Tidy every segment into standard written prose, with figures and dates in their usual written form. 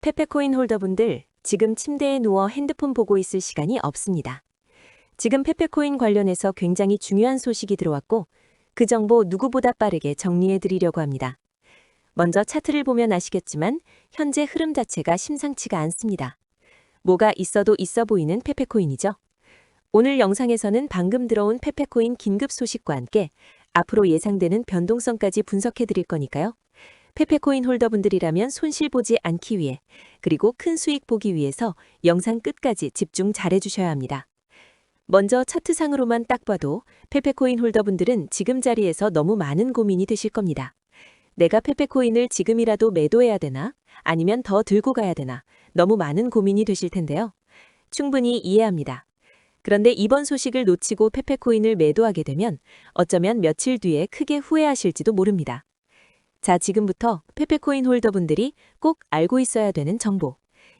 페페코인 홀더분들, 지금 침대에 누워 핸드폰 보고 있을 시간이 없습니다. 지금 페페코인 관련해서 굉장히 중요한 소식이 들어왔고, 그 정보 누구보다 빠르게 정리해 드리려고 합니다. 먼저 차트를 보면 아시겠지만, 현재 흐름 자체가 심상치가 않습니다. 뭐가 있어도 있어 보이는 페페코인이죠. 오늘 영상에서는 방금 들어온 페페코인 긴급 소식과 함께 앞으로 예상되는 변동성까지 분석해 드릴 거니까요. 페페코인 홀더분들이라면 손실 보지 않기 위해, 그리고 큰 수익 보기 위해서 영상 끝까지 집중 잘 해주셔야 합니다. 먼저 차트상으로만 딱 봐도 페페코인 홀더분들은 지금 자리에서 너무 많은 고민이 되실 겁니다. 내가 페페코인을 지금이라도 매도해야 되나? 아니면 더 들고 가야 되나? 너무 많은 고민이 되실 텐데요. 충분히 이해합니다. 그런데 이번 소식을 놓치고 페페코인을 매도하게 되면 어쩌면 며칠 뒤에 크게 후회하실지도 모릅니다. 자, 지금부터 페페코인 홀더분들이 꼭 알고 있어야 되는 정보.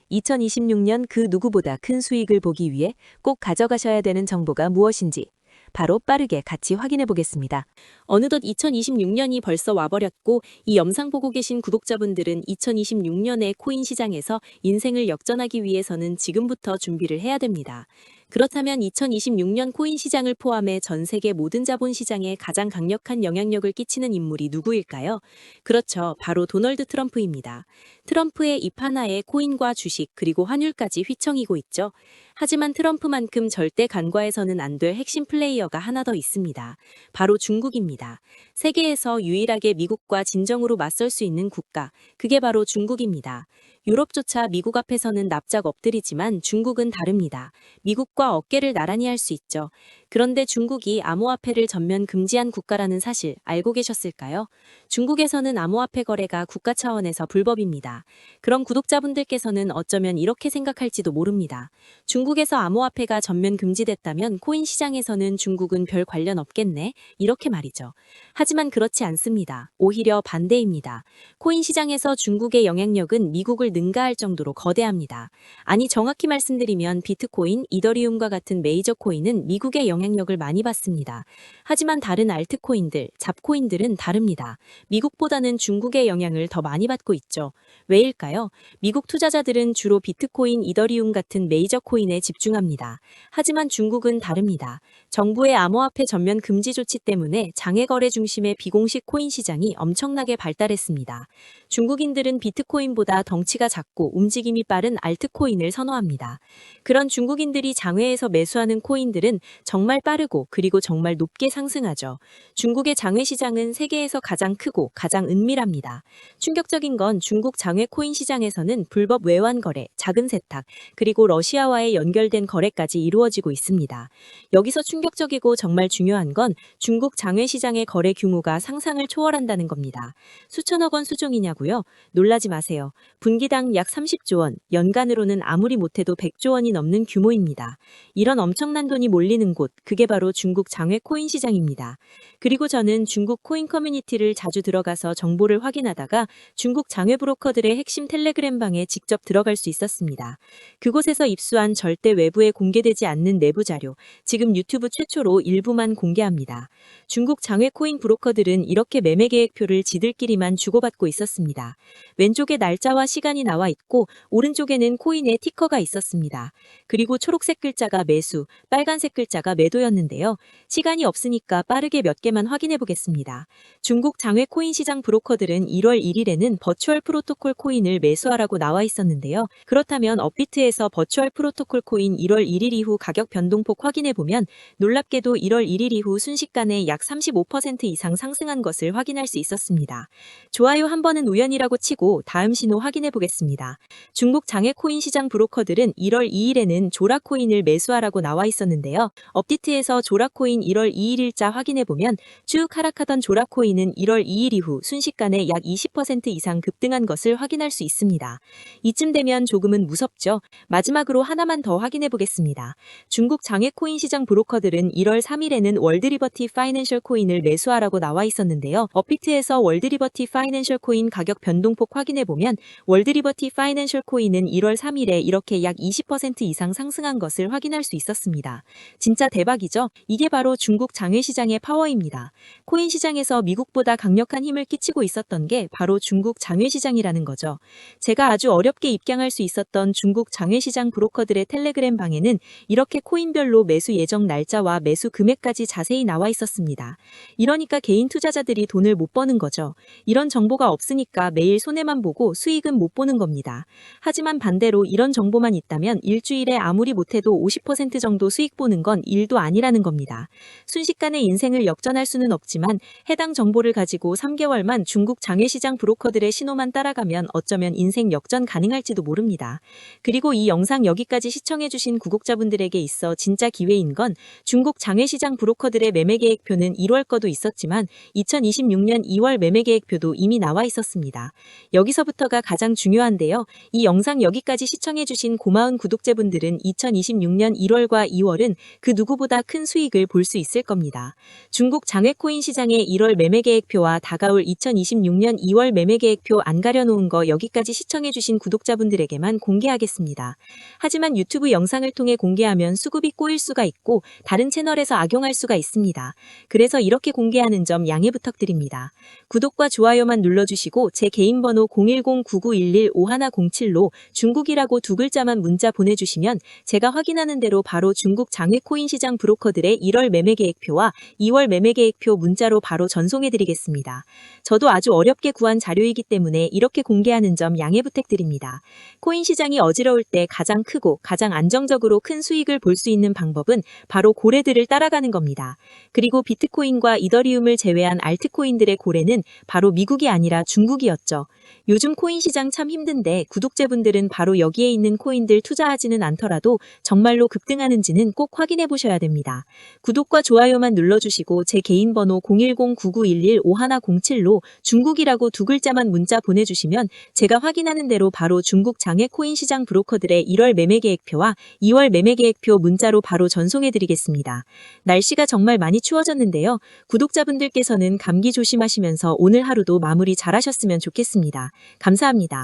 2026년 그 누구보다 큰 수익을 보기 위해 꼭 가져가셔야 되는 정보가 무엇인지 바로 빠르게 같이 확인해 보겠습니다. 어느덧 2026년이 벌써 와버렸고 이 영상 보고 계신 구독자분들은 2026년의 코인 시장에서 인생을 역전하기 위해서는 지금부터 준비를 해야 됩니다. 그렇다면 2026년 코인 시장을 포함해 전 세계 모든 자본 시장에 가장 강력한 영향력을 끼치는 인물이 누구일까요? 그렇죠. 바로 도널드 트럼프입니다. 트럼프의 입 하나에 코인과 주식 그리고 환율까지 휘청이고 있죠. 하지만 트럼프만큼 절대 간과해서는 안 될 핵심 플레이어가 하나 더 있습니다. 바로 중국입니다. 세계에서 유일하게 미국과 진정으로 맞설 수 있는 국가, 그게 바로 중국입니다. 유럽조차 미국 앞에서는 납작 엎드리지만 중국은 다릅니다. 미국과 어깨를 나란히 할 수 있죠. 그런데 중국이 암호화폐를 전면 금지한 국가라는 사실 알고 계셨을까요? 중국에서는 암호화폐 거래가 국가 차원에서 불법입니다. 그럼 구독자분들께서는 어쩌면 이렇게 생각할지도 모릅니다. 중국에서 암호화폐가 전면 금지됐다면 코인 시장에서는 중국은 별 관련 없겠네? 이렇게 말이죠. 하지만 그렇지 않습니다. 오히려 반대입니다. 코인 시장에서 중국의 영향력은 미국을 능가할 정도로 거대합니다. 아니, 정확히 말씀드리면 비트코인, 이더리움과 같은 메이저 코인은 미국의 영향력을 많이 받습니다. 하지만 다른 알트코인들, 잡코인들은 다릅니다. 미국보다는 중국의 영향을 더 많이 받고 있죠. 왜일까요? 미국 투자자들은 주로 비트코인, 이더리움 같은 메이저 코인에 집중합니다. 하지만 중국은 다릅니다. 정부의 암호화폐 전면 금지 조치 때문에 장외 거래 중심의 비공식 코인 시장이 엄청나게 발달했습니다. 중국인들은 비트코인보다 덩치가 작고 움직임이 빠른 알트코인을 선호합니다. 그런 중국인들이 장외에서 매수하는 코인들은 정말 빠르고 그리고 정말 높게 상승하죠. 중국의 장외 시장은 세계에서 가장 크고 가장 은밀합니다. 충격적인 건 중국 장외 코인 시장에서는 불법 외환 거래, 자금 세탁, 그리고 러시아와의 연결된 거래까지 이루어지고 있습니다. 여기서 충격적이고 정말 중요한 건 중국 장외 시장의 거래 규모가 상상을 초월한다는 겁니다. 수천억 원 수준이냐고요? 놀라지 마세요. 분기당 약 30조 원, 연간으로는 아무리 못해도 100조 원이 넘는 규모입니다. 이런 엄청난 돈이 몰리는 곳, 그게 바로 중국 장외 코인 시장입니다. 그리고 저는 중국 코인 커뮤니티를 자주 들어가서 정보를 확인하다가 중국 장외 브로커들의 핵심 텔레그램 방에 직접 들어갈 수 있었습니다. 그곳에서 입수한 절대 외부에 공개되지 않는 내부 자료, 지금 유튜브 최초로 일부만 공개합니다. 중국 장외 코인 브로커들은 이렇게 매매 계획표를 지들끼리만 주고받고 있었습니다. 왼쪽에 날짜와 시간이 나와 있고 오른쪽에는 코인의 티커가 있었습니다. 그리고 초록색 글자가 매수, 빨간색 글자가 매도였는데요. 시간이 없으니까 빠르게 몇 개만 확인해 보겠습니다. 중국 장외 코인 시장 브로커들은 1월 1일에는 버추얼 프로토콜 코인을 매수하라고 나와 있었는데요. 그렇다면 업비트에서 버추얼 프로토콜 코인 1월 1일 이후 가격 변동폭 확인해 보면 놀랍게도 1월 1일 이후 순식간에 약 35% 이상 상승한 것을 확인할 수 있었습니다. 좋아요 한 번은 우연이라고 치고 다음 신호 확인해 보겠습니다. 중국 장외 코인 시장 브로커들은 1월 2일에는 조라 코인을 매수하라고 나와 있었는데요. 업비트에서 조라 코인 1월 2일 일자 확인해 보면 쭉 하락하던 조라 코인은 1월 2일 이후 순식간에 약 20% 이상 급등한 것을 확인할 수 있습니다. 이쯤 되면 조금은 무섭죠. 마지막으로 하나만 더 확인해 보겠습니다. 중국 장외 코인 시장 브로커들은 1월 3일에는 월드리버티 파이낸셜 코인을 매수하라고 나와 있었는데요. 업비트에서 월드리버티 파이낸셜 코인 가격 가격 변동폭 확인해보면 월드리버티 파이낸셜 코인은 1월 3일에 이렇게 약 20% 이상 상승한 것을 확인할 수 있었습니다. 진짜 대박이죠? 이게 바로 중국 장외시장의 파워입니다. 코인 시장에서 미국보다 강력한 힘을 끼치고 있었던 게 바로 중국 장외시장이라는 거죠. 제가 아주 어렵게 입장할 수 있었던 중국 장외시장 브로커들의 텔레그램 방에는 이렇게 코인별로 매수 예정 날짜와 매수 금액까지 자세히 나와 있었습니다. 이러니까 개인 투자자들이 돈을 못 버는 거죠. 이런 정보가 없으니까 매일 손해만 보고 수익은 못 보는 겁니다. 하지만 반대로 이런 정보만 있다면 일주일에 아무리 못해도 50% 정도 수익 보는 건 일도 아니라는 겁니다. 순식간에 인생을 역전할 수는 없지만 해당 정보를 가지고 3개월만 중국 장외시장 브로커들의 신호만 따라가면 어쩌면 인생 역전 가능할지도 모릅니다. 그리고 이 영상 여기까지 시청해주신 구독자분들에게 있어 진짜 기회인 건 중국 장외시장 브로커들의 매매계획표는 1월 거도 있었지만 2026년 2월 매매계획표도 이미 나와 있었습니다. 여기서부터가 가장 중요한데요. 이 영상 여기까지 시청해주신 고마운 구독자분들은 2026년 1월과 2월은 그 누구보다 큰 수익을 볼 수 있을 겁니다. 중국 장외코인 시장의 1월 매매계획표와 다가올 2026년 2월 매매계획표 안 가려놓은 거 여기까지 시청해주신 구독자분들에게만 공개하겠습니다. 하지만 유튜브 영상을 통해 공개하면 수급이 꼬일 수가 있고 다른 채널에서 악용할 수가 있습니다. 그래서 이렇게 공개하는 점 양해 부탁드립니다. 구독과 좋아요만 눌러주시고 제 개인 번호 010-9911-5107로 중국이라고 두 글자만 문자 보내주시면 제가 확인하는 대로 바로 중국 장외코인 시장 브로커들의 1월 매매계획표와 2월 매매계획표 문자로 바로 전송해드리겠습니다. 저도 아주 어렵게 구한 자료이기 때문에 이렇게 공개하는 점 양해 부탁드립니다. 코인 시장이 어지러울 때 가장 크고 가장 안정적으로 큰 수익을 볼 수 있는 방법은 바로 고래들을 따라가는 겁니다. 그리고 비트코인과 이더리움을 제외한 알트코인들의 고래는 바로 미국이 아니라 중국이었죠. 요즘 코인 시장 참 힘든데 구독자분들은 바로 여기에 있는 코인들 투자하지는 않더라도 정말로 급등하는지는 꼭 확인해 보셔야 됩니다. 구독과 좋아요만 눌러주시고 제 개인 번호 010-9911-5107로 중국이라고 두 글자만 문자 보내주시면 제가 확인하는 대로 바로 중국 장외 코인 시장 브로커들의 1월 매매계획표와 2월 매매계획표 문자로 바로 전송해드리겠습니다. 날씨가 정말 많이 추워졌는데요. 구독자분들께서는 감기 조심하시면서 오늘 하루도 마무리 잘하셨으면 좋겠습니다. 감사합니다.